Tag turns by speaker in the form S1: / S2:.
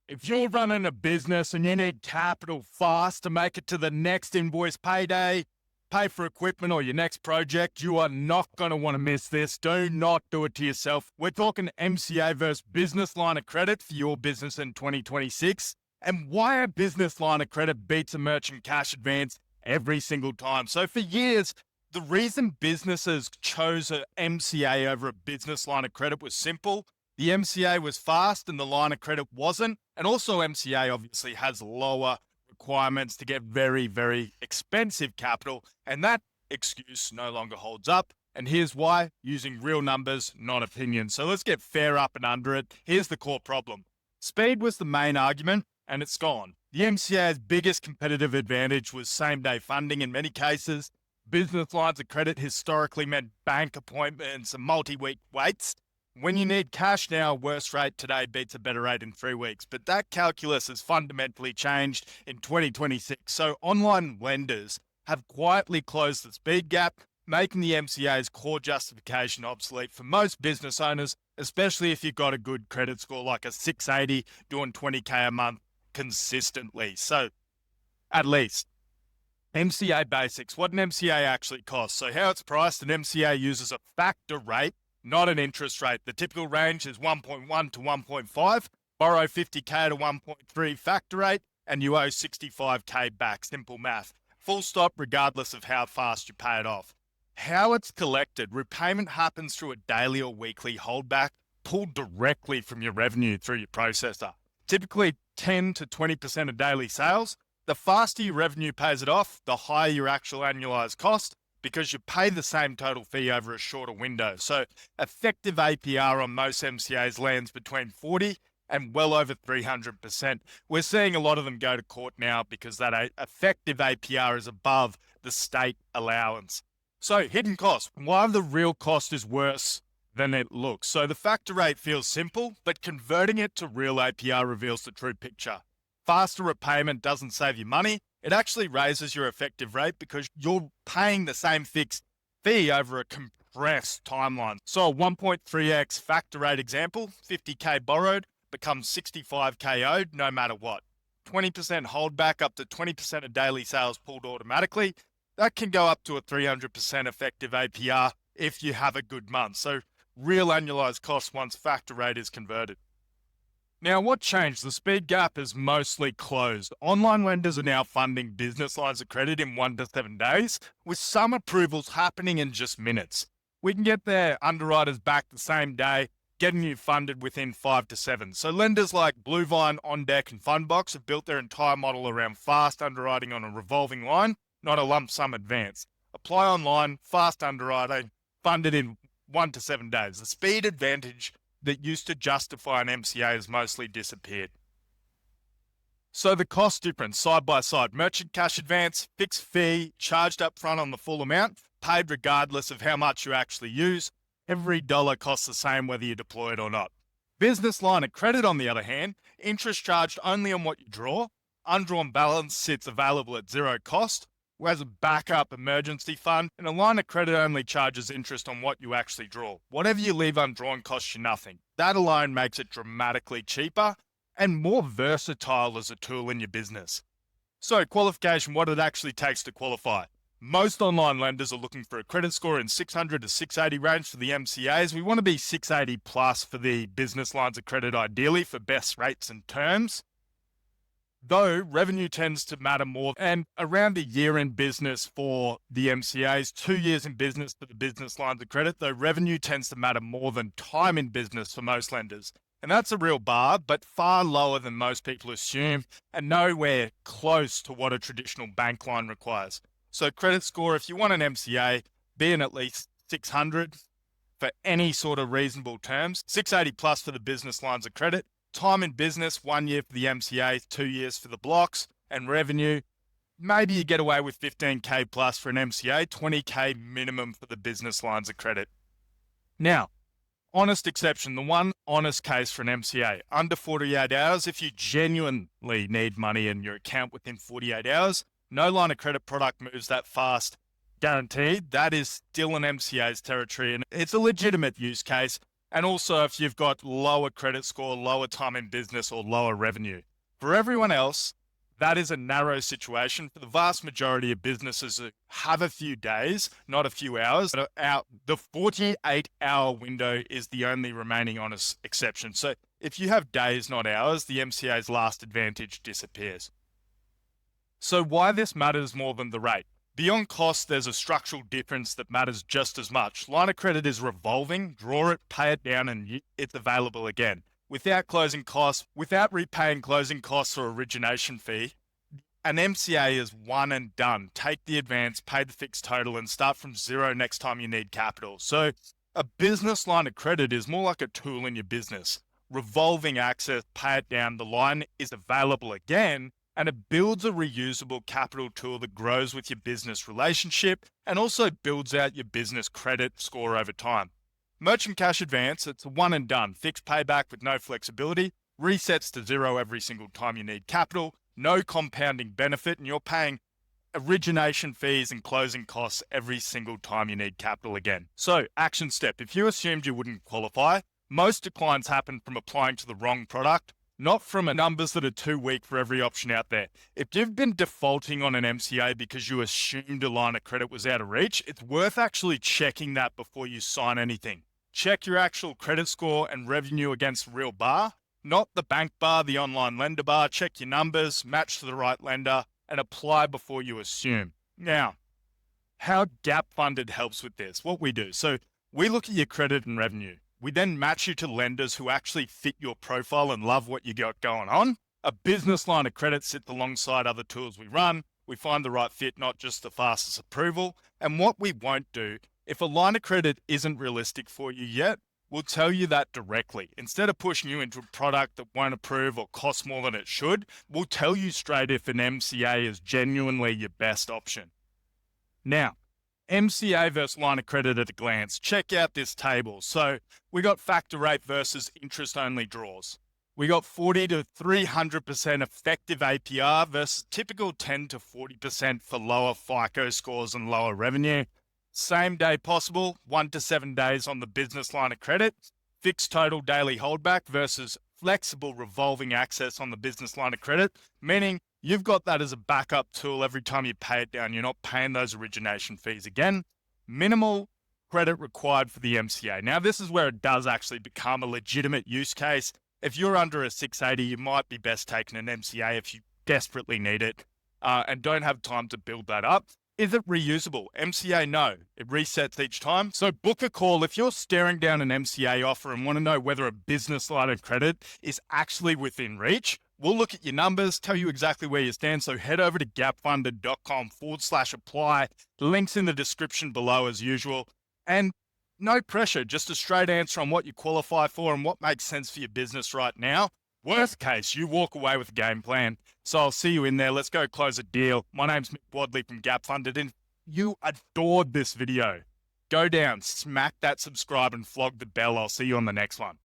S1: If you're running a business and you need capital fast to make it to the next invoice payday, pay for equipment or your next project, you are not going to want to miss this. Do not do it to yourself. We're talking MCA versus business line of credit for your business in 2026 and why a business line of credit beats a merchant cash advance every single time. So for years, the reason businesses chose an MCA over a business line of credit was simple. The MCA was fast and the line of credit wasn't. And also MCA obviously has lower requirements to get very, very expensive capital. And that excuse no longer holds up. And here's why: using real numbers, not opinions. So let's get fair up and under it. Here's the core problem. Speed was the main argument and it's gone. The MCA's biggest competitive advantage was same-day funding in many cases. Business lines of credit historically meant bank appointments and multi-week waits. When you need cash now, a worse rate today beats a better rate in 3 weeks. But that calculus has fundamentally changed in 2026. So online lenders have quietly closed the speed gap, making the MCA's core justification obsolete for most business owners, especially if you've got a good credit score like a 680, doing 20K a month consistently. So at least. MCA basics, what an MCA actually costs. So how it's priced: an MCA uses a factor rate, not an interest rate. The typical range is 1.1 to 1.5. Borrow 50K to 1.3 factor rate, and you owe 65K back. Simple math. Full stop, regardless of how fast you pay it off. How it's collected: repayment happens through a daily or weekly holdback pulled directly from your revenue through your processor. Typically 10 to 20% of daily sales. The faster your revenue pays it off, the higher your actual annualized cost, because you pay the same total fee over a shorter window. So effective APR on most MCAs lands between 40 and well over 300%. We're seeing a lot of them go to court now because that effective APR is above the state allowance. So hidden cost: why the real cost is worse than it looks. So the factor rate feels simple, but converting it to real APR reveals the true picture. Faster repayment doesn't save you money. It actually raises your effective rate because you're paying the same fixed fee over a compressed timeline. So a 1.3x factor rate example: 50K borrowed becomes 65K owed no matter what. 20% holdback up to 20% of daily sales pulled automatically. That can go up to a 300% effective APR if you have a good month. So real annualized cost once factor rate is converted. Now, what changed? The speed gap is mostly closed. Online lenders are now funding business lines of credit in 1 to 7 days, with some approvals happening in just minutes. We can get their underwriters back the same day, getting you funded within 5 to 7. So lenders like BlueVine, OnDeck, and Fundbox have built their entire model around fast underwriting on a revolving line, not a lump sum advance. Apply online, fast underwriting, funded in 1 to 7 days. The speed advantage that used to justify an MCA has mostly disappeared. So the cost difference side by side: merchant cash advance, fixed fee, charged up front on the full amount, paid regardless of how much you actually use. Every dollar costs the same whether you deploy it or not. Business line of credit, on the other hand, interest charged only on what you draw. Undrawn balance sits available at zero cost, whereas a backup emergency fund and a line of credit only charges interest on what you actually draw. Whatever you leave undrawn costs you nothing. That alone makes it dramatically cheaper and more versatile as a tool in your business. So qualification: what it actually takes to qualify. Most online lenders are looking for a credit score in 600 to 680 range for the MCAs. We want to be 680 plus for the business lines of credit, ideally for best rates and terms. Though revenue tends to matter more, and around a year in business for the MCAs, 2 years in business for the business lines of credit, though revenue tends to matter more than time in business for most lenders. And that's a real bar, but far lower than most people assume, and nowhere close to what a traditional bank line requires. So credit score: if you want an MCA, be in at least 600 for any sort of reasonable terms, 680 plus for the business lines of credit. Time in business: 1 year for the MCA, 2 years for the blocks. And revenue: maybe you get away with 15K plus for an MCA, 20K minimum for the business lines of credit. Now, honest exception, the one honest case for an MCA: under 48 hours. If you genuinely need money in your account within 48 hours, no line of credit product moves that fast, guaranteed. That is still an MCA's territory, and it's a legitimate use case. And also if you've got lower credit score, lower time in business, or lower revenue. For everyone else, that is a narrow situation. For the vast majority of businesses that have a few days, not a few hours, the 48-hour window is the only remaining honest exception. So if you have days, not hours, the MCA's last advantage disappears. So why this matters more than the rate? Beyond cost, there's a structural difference that matters just as much. Line of credit is revolving, draw it, pay it down, and it's available again. Without closing costs, without repaying closing costs or origination fee, an MCA is one and done. Take the advance, pay the fixed total, and start from zero next time you need capital. So a business line of credit is more like a tool in your business. Revolving access, pay it down, the line is available again, and it builds a reusable capital tool that grows with your business relationship and also builds out your business credit score over time. Merchant cash advance, it's a one and done, fixed payback with no flexibility, resets to zero every single time you need capital, no compounding benefit, and you're paying origination fees and closing costs every single time you need capital again. So, action step. If you assumed you wouldn't qualify, most declines happen from applying to the wrong product, not from numbers that are too weak for every option out there. If you've been defaulting on an MCA because you assumed a line of credit was out of reach, it's worth actually checking that before you sign anything. Check your actual credit score and revenue against the real bar, not the bank bar, the online lender bar. Check your numbers, match to the right lender, and apply before you assume. Now, how Gap Funded helps with this, what we do. So we look at your credit and revenue. We then match you to lenders who actually fit your profile and love what you got going on. A business line of credit sits alongside other tools we run. We find the right fit, not just the fastest approval. And what we won't do, if a line of credit isn't realistic for you yet, we'll tell you that directly. Instead of pushing you into a product that won't approve or costs more than it should, we'll tell you straight if an MCA is genuinely your best option. Now, MCA versus line of credit at a glance. Check out this table. So we got factor rate versus interest-only draws. We got 40 to 300% effective APR versus typical 10 to 40% for lower FICO scores and lower revenue. Same day possible, 1 to 7 days on the business line of credit. Fixed total daily holdback versus flexible revolving access on the business line of credit, meaning you've got that as a backup tool every time you pay it down. You're not paying those origination fees again. Minimal credit required for the MCA. Now, this is where it does actually become a legitimate use case. If you're under a 680, you might be best taking an MCA if you desperately need it and don't have time to build that up. Is it reusable? MCA, no. It resets each time. So book a call. If you're staring down an MCA offer and want to know whether a business line of credit is actually within reach, we'll look at your numbers, tell you exactly where you stand. So head over to gapfunded.com/apply. The link's in the description below as usual. And no pressure, just a straight answer on what you qualify for and what makes sense for your business right now. Worst case, you walk away with a game plan. So I'll see you in there. Let's go close a deal. My name's Mick Wadley from Gap Funded, and you adored this video, go down, smack that subscribe and flog the bell. I'll see you on the next one.